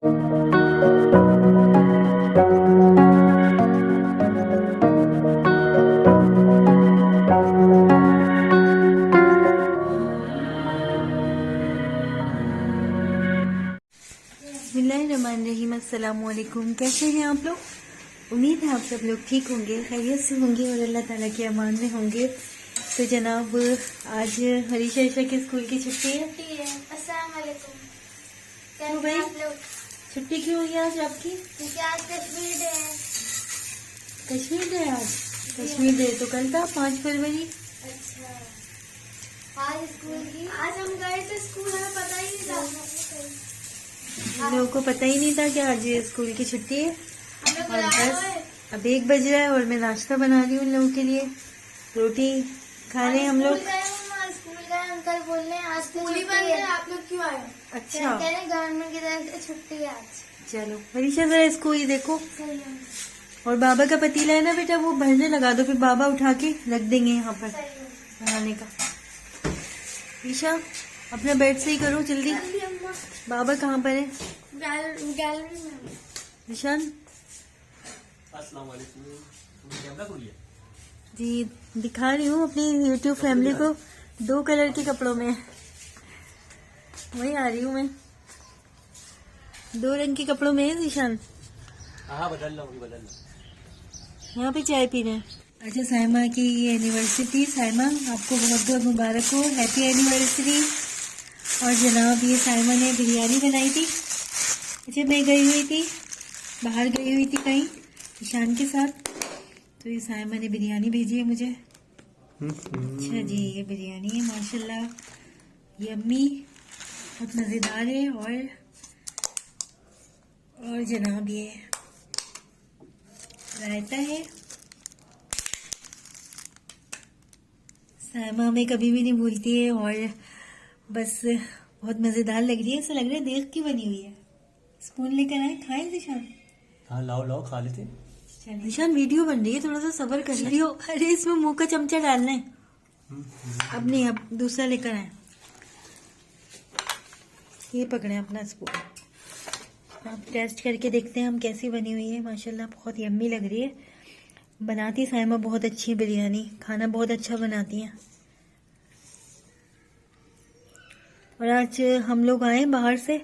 बिस्मिल्लाहिर्रहमानिर्रहीम। अस्सलामुअलैकुम। कैसे हैं आप लोग? उम्मीद है आप सब लोग ठीक होंगे, खैरियत से होंगे और अल्लाह ताला के अमान में होंगे। तो जनाब आज हरीशा ईशा के स्कूल की छुट्टी है। अस्सलाम वालेकुम। क्यों भाई छुट्टी क्यों हुई आज आपकी? क्योंकि आज कश्मीर डे है। कश्मीर डे आज? कश्मीर डे तो कल था 5 फरवरी। अच्छा, आज स्कूल की आज हम गए थे स्कूल, हमें पता ही नहीं था। लोगों को पता ही नहीं था कि आज स्कूल की छुट्टी है। हमें और बुलाया बस है। अब 1 बज रहा है और मैं नाश्ता बना रही हूँ उन लोगों के लिए। रोटी खा रहे हैं हम लोग। स्कूल गए, अंकल बोल रहे हैं आज स्कूल ही बंद है, आप लोग क्यों आए? अच्छा, कह रहे हैं गवर्नमेंट की तरफ से छुट्टी है आज। चलो हरीशा जरा इसको ही देखो। सही है, और बाबा का पतीला है ना बेटा, वो भरने लगा दो, फिर बाबा उठा के रख देंगे यहाँ पर सही है। बनाने का। ईशा अपना बेड सही करो जल्दी। जल्दी अम्मा, बाबा कहाँ पर है? गैलरी में। निशान अस्सलाम वालेकुम। कैमरा खोलिए। जी दिखा रही हूँ अपनी यूट्यूब फैमिली को 2 कलर के कपड़ों में। वही आ रही हूँ मैं, 2 रंग के कपड़ों में है निशान। हाँ बदल लो। यहाँ पे चाय पी रहे हैं। अच्छा साइमा की एनिवर्सरी। साइमा आपको बहुत बहुत मुबारक हो, हैप्पी एनिवर्सरी। और जनाब ये साइमा ने बिरयानी बनाई थी। अच्छा मैं गई हुई थी, बाहर गई हुई थी कहीं ईशान के साथ, तो ये साइमा ने बिरयानी भेजी है मुझे। अच्छा जी, ये बिरयानी है माशाल्लाह, यम्मी, बहुत मज़ेदार है। और जनाब ये रायता है। साइमा हमें कभी भी नहीं भूलती है और बस बहुत मज़ेदार लग रही है। ऐसा लग रहा है देख की बनी हुई है। स्पून लेकर आए, खाएं निशान? हाँ लाओ खा लेते। निशान वीडियो बन रही है, थोड़ा सा सब्र कर लियो। अरे इसमें मुंह का चमचा डालना है। अब नहीं, अब दूसरा लेकर आए। ये पकड़े अपना स्पून। आप टेस्ट करके देखते हैं हम कैसी बनी हुई है। माशाल्लाह बहुत यम्मी लग रही है। बनाती साइमा बहुत अच्छी है बिरयानी, खाना बहुत अच्छा बनाती हैं। और आज हम लोग आए बाहर से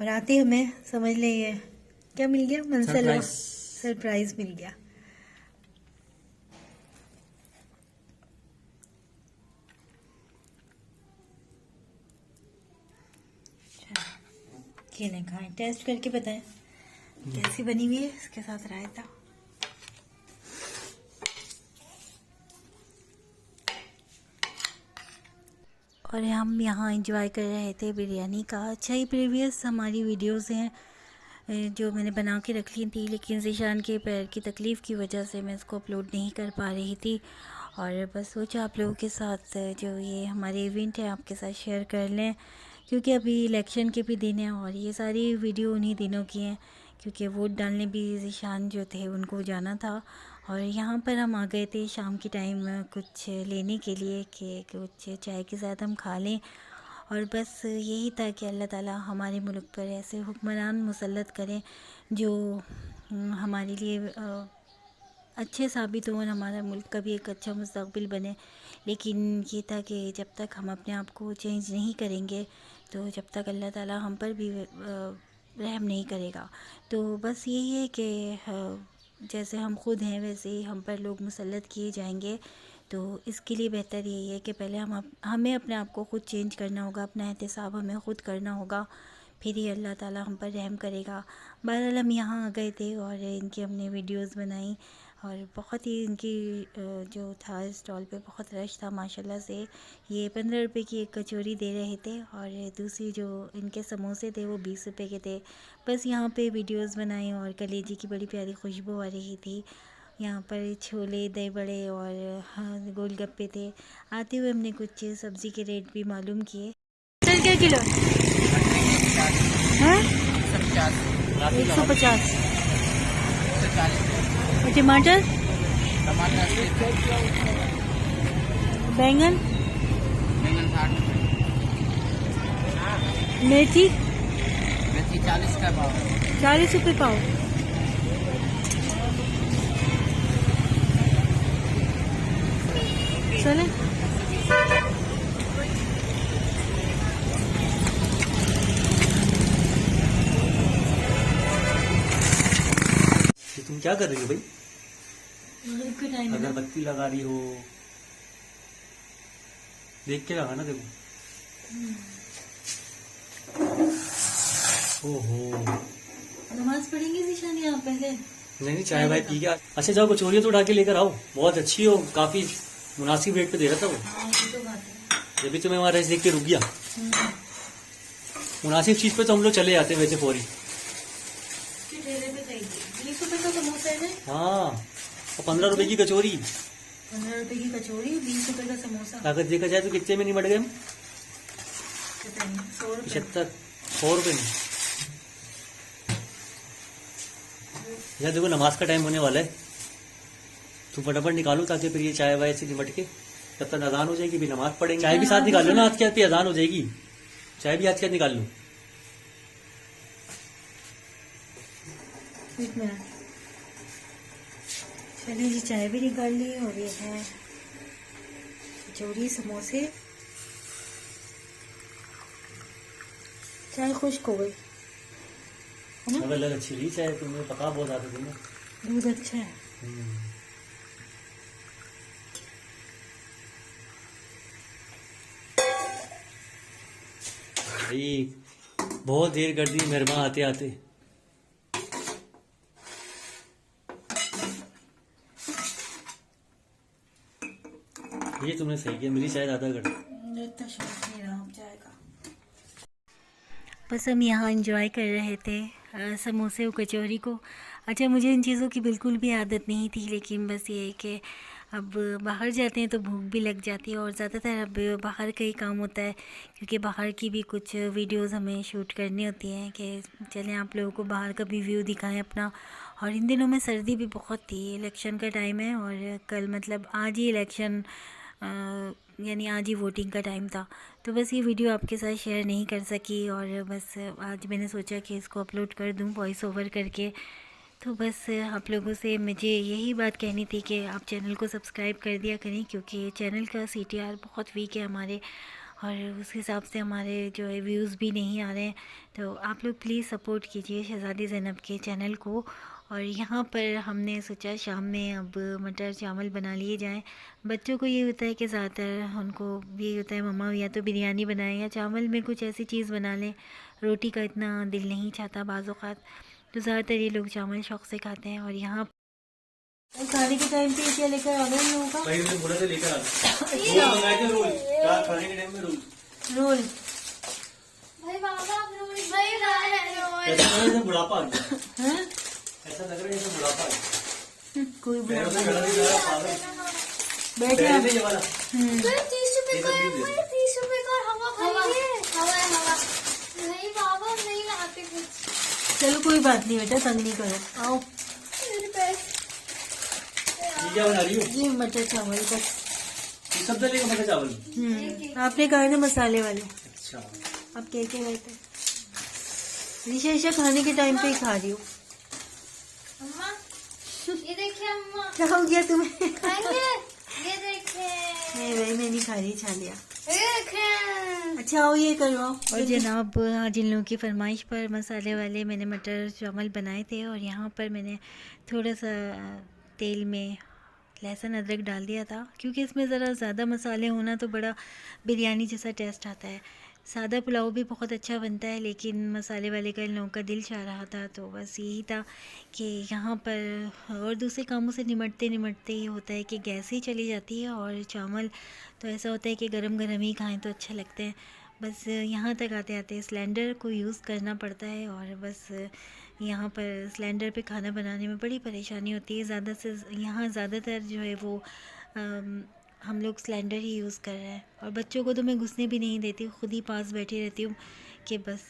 और आते हमें समझ ले ये क्या मिल गया, मनसला सरप्राइज मिल गया। खेलें खाएं, टेस्ट करके बताएं कैसी बनी हुई है। इसके साथ रायता। और हम यहाँ एंजॉय कर रहे थे बिरयानी का। अच्छा ही प्रीवियस हमारी वीडियोस हैं जो मैंने बना के रख ली थी, लेकिन ज़ीशान के पैर की तकलीफ़ की वजह से मैं इसको अपलोड नहीं कर पा रही थी। और बस सोचा आप लोगों के साथ जो ये हमारे इवेंट है आपके साथ शेयर कर लें, क्योंकि अभी इलेक्शन के भी दिन हैं और ये सारी वीडियो उन्हीं दिनों की हैं, क्योंकि वोट डालने भी ज़ीशान जो थे उनको जाना था। और यहाँ पर हम आ गए थे शाम के टाइम कुछ लेने के लिए कि कुछ चाय के साथ हम खा लें। और बस यही था कि अल्लाह ताला हमारे मुल्क पर ऐसे हुक्मरान मुसल्लत करें जो हमारे लिए अच्छे साबित हों, हमारा मुल्क का भी एक अच्छा मुस्तक़बिल बने। लेकिन ये था कि जब तक हम अपने आप को चेंज नहीं करेंगे, तो जब तक अल्लाह ताला हम पर भी रहम नहीं करेगा। तो बस यही है कि जैसे हम खुद हैं वैसे ही हम पर लोग मुसल्लत किए जाएंगे। तो इसके लिए बेहतर यही है कि पहले हमें अपने आप को ख़ुद चेंज करना होगा, अपना एहतिसाब हमें ख़ुद करना होगा, फिर ही अल्लाह ताला हम पर रहम करेगा। बहरहाल हम यहाँ आ गए थे और इनकी हमने वीडियोस बनाई और बहुत ही इनकी जो था स्टॉल पे बहुत रश था माशाल्लाह से। ये 15 रुपये की एक कचौरी दे रहे थे और दूसरी जो इनके समोसे थे वो 20 रुपये के थे। बस यहाँ पे वीडियोस बनाई और कलेजी की बड़ी प्यारी खुशबू आ रही थी। यहाँ पर छोले, दही बड़े और हाँ गोलगप्पे थे। आते हुए हमने कुछ सब्ज़ी के रेट भी मालूम किए। चल क्या किलो है? 150। टमाटर, बैंगन, मेथी 80 40 का भाव। 40 रुपये पाव। चले तुम क्या कर रही हो भाई? मगरिब का टाइम है ना। अगरबत्ती लगा रही हो, देख के लगा ना, देखो। ओहो, नमाज पढ़ेंगे जीशान यहाँ पहले। नहीं चाय भाई पी गया। अच्छा जाओ, कचौरियाँ तो उठा के लेकर आओ, बहुत अच्छी हो, काफी मुनासिब रेट पे दे रहा था वो। हाँ, ये तो बात है। जब भी तुम्हें वहाँ रेस देख के रुक गया। मुनासिब चीज पे तो हम लोग चले जाते हैं वैसे फौरी। कि ठेले पे चाहिए 20 रुपये का समोसा है ना। हाँ, और 15 रुपए की कचौरी। 15 रुपए की कचौरी, 20 रुपए का समोसा। अगर देखा जाए तो कितने में नहीं बढ़ गए हम? पता नहीं, 100 रुपए। 100 रुपए में। यार देखो, नमाज का टाइम होने वाला है, तुम फटाफट निकालो ताकि फिर ये चाय वाय से निमट के तब तक अजान हो जाएगी, भी नमाज पढ़ेंगे। चाय भी साथ निकाल लो ना, आज के बाद अजान हो जाएगी, चाय भी आज के बाद निकाल लो। एक मिनट। चलिए जी, चाय भी निकाल ली और ये है कचौरी समोसे। चाय खुश्क हो गई है ना। अलग अच्छी रही चाय, तुमने पका बहुत ज्यादा थी ना। दूध अच्छा है। भाई बहुत देर कर दी मेहरबान आते आते। ये तुमने सही किया, मेरी चाय ज्यादा कर दी। इतना शौक नहीं रहा चाय का। बस हम यहाँ एंजॉय कर रहे थे समोसे और कचौरी को। अच्छा, मुझे इन चीज़ों की बिल्कुल भी आदत नहीं थी, लेकिन बस ये है कि अब बाहर जाते हैं तो भूख भी लग जाती है, और ज़्यादातर अब बाहर का ही काम होता है, क्योंकि बाहर की भी कुछ वीडियोस हमें शूट करनी होती हैं कि चलें आप लोगों को बाहर का भी व्यू दिखाएं अपना। और इन दिनों में सर्दी भी बहुत थी, इलेक्शन का टाइम है, और कल मतलब आज ही इलेक्शन यानी आज ही वोटिंग का टाइम था, तो बस ये वीडियो आपके साथ शेयर नहीं कर सकी, और बस आज मैंने सोचा कि इसको अपलोड कर दूं वॉइस ओवर करके। तो बस आप लोगों से मुझे यही बात कहनी थी कि आप चैनल को सब्सक्राइब कर दिया करें, क्योंकि चैनल का CTR बहुत वीक है हमारे, और उस हिसाब से हमारे जो है व्यूज़ भी नहीं आ रहे हैं। तो आप लोग प्लीज़ सपोर्ट कीजिए शहज़ादी ज़ैनब के चैनल को। और यहाँ पर हमने सोचा शाम में अब मटर चावल बना लिए जाएं। बच्चों को ये होता है कि ज़्यादातर उनको ये होता है मम्मा या तो बिरयानी बनाएं या चावल में कुछ ऐसी चीज़ बना लें, रोटी का इतना दिल नहीं चाहता बाज़ औक़ात, तो ज़्यादातर ये लोग चावल शौक़ से खाते हैं। और यहाँ खाने के टाइम पे क्या लेकर आ गए लोगों का? भाई मैंने बोला था लेकर आ रोल मंगाए थे, रोल क्या खाने के टाइम में रोल। भाई बाबा आप रोज भाई लाए हैं रोज। ऐसा लग रहा है जैसे बुढ़ापा आ गया। हाँ? ऐसा लग रहा है जैसे बुढ़ापा आ गया। कोई पैरों से गला नहीं जा रहा, पागल। बैठे पैर आप। में ये वाला। 30 रुपए का है, ये सब 30 रुपए का हवा खाइए। हवा नहीं बाबा नहीं लाते कुछ। चलो कोई बात नहीं बेटा, तंग नहीं करो, आओ। मेरे पैसे ये क्या बना रही हो? ये मटर चावल का। ये सब डलेगा मटर चावल। आपने कहा ना मसाले वाले, अच्छा, आप कह के गए थे। निशा खाने के टाइम पे ही खा रही हो। अम्मा ये देखिए अम्मा क्या हो गया तुम्हें? खाएंगे। ये देखिए नहीं भाई मैं नहीं खा रही, छा लिया। ये देखिए। अच्छा आओ ये करवाओ। और जनाब आज इन लोगों की फरमाइश पर मसाले वाले मैंने मटर चावल बनाए थे, और यहाँ पर मैंने थोड़ा सा तेल में लहसुन अदरक डाल दिया था, क्योंकि इसमें ज़रा ज़्यादा मसाले होना तो बड़ा बिरयानी जैसा टेस्ट आता है। सादा पुलाव भी बहुत अच्छा बनता है, लेकिन मसाले वाले का इन लोगों का दिल चाह रहा था, तो बस यही था कि यहाँ पर और दूसरे कामों से निमटते निमटते ये होता है कि गैस ही चली जाती है, और चावल तो ऐसा होता है कि गरम गरम ही खाएं तो अच्छे लगते हैं। बस यहाँ तक आते आते सिलेंडर को यूज़ करना पड़ता है, और बस यहाँ पर सिलेंडर पे खाना बनाने में बड़ी परेशानी होती है। ज़्यादा से यहाँ ज़्यादातर जो है वो हम लोग सिलेंडर ही यूज़ कर रहे हैं, और बच्चों को तो मैं घुसने भी नहीं देती, खुद ही पास बैठी रहती हूँ कि बस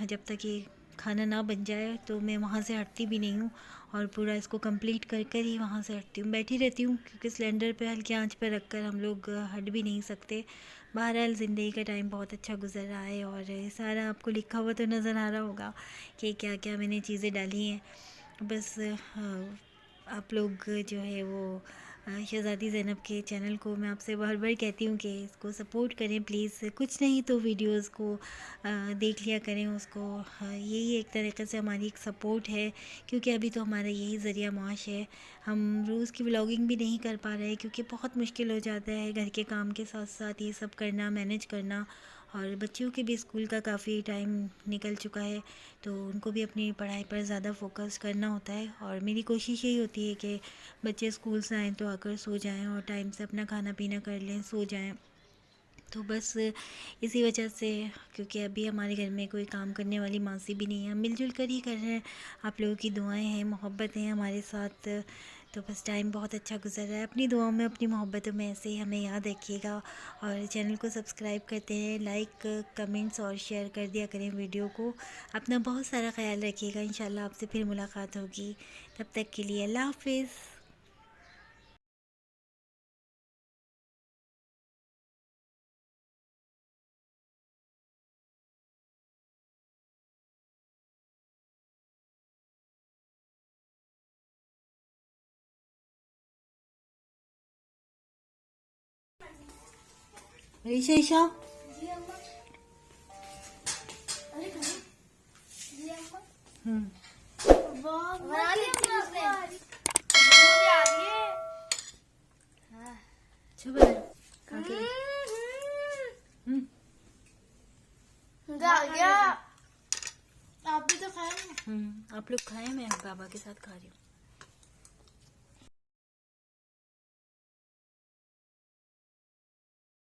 जब तक ये खाना ना बन जाए तो मैं वहाँ से हटती भी नहीं हूँ, और पूरा इसको कंप्लीट कर कर ही वहाँ से हटती हूँ, बैठी रहती हूँ, क्योंकि सिलेंडर पे हल्की आंच पर रख कर हम लोग हट भी नहीं सकते। बहरहाल ज़िंदगी का टाइम बहुत अच्छा गुजर रहा है और सारा आपको लिखा हुआ तो नज़र आ रहा होगा कि क्या क्या मैंने चीज़ें डाली हैं। बस आप लोग जो है वो शहज़ादी ज़ैनब के चैनल को मैं आपसे बार बार कहती हूँ कि इसको सपोर्ट करें प्लीज़। कुछ नहीं तो वीडियोस को देख लिया करें उसको। यही एक तरीक़े से हमारी एक सपोर्ट है, क्योंकि अभी तो हमारा यही ज़रिया माश है। हम रोज़ की व्लॉगिंग भी नहीं कर पा रहे क्योंकि बहुत मुश्किल हो जाता है घर के काम के साथ साथ ये सब करना, मैनेज करना। और बच्चियों के भी स्कूल का काफ़ी टाइम निकल चुका है, तो उनको भी अपनी पढ़ाई पर ज़्यादा फोकस करना होता है। और मेरी कोशिश यही होती है कि बच्चे स्कूल से आएँ तो आकर सो जाएं और टाइम से अपना खाना पीना कर लें, सो जाएं। तो बस इसी वजह से, क्योंकि अभी हमारे घर में कोई काम करने वाली मासी भी नहीं है, हम मिलजुल कर ही कर रहे हैं। आप लोगों की दुआएं हैं, मोहब्बत हैं हमारे साथ, तो बस टाइम बहुत अच्छा गुजर रहा है। अपनी दुआओं में, अपनी मोहब्बतों में ऐसे ही हमें याद रखिएगा और चैनल को सब्सक्राइब करते हैं, लाइक कमेंट्स और शेयर कर दिया करें वीडियो को। अपना बहुत सारा ख्याल रखिएगा। इंशाल्लाह आपसे फिर मुलाकात होगी, तब तक के लिए अल्लाह हाफिज़। ईशा जी अम्मा। अरे कहाँ? जी अम्मा। वाह, बना लिया अम्मा आपने? मुझे आ रही है। चुप रहो, खा के मजा आ गया। आप भी तो खाए ना। आप लोग खाएं, मैं बाबा के साथ खा रही हूँ।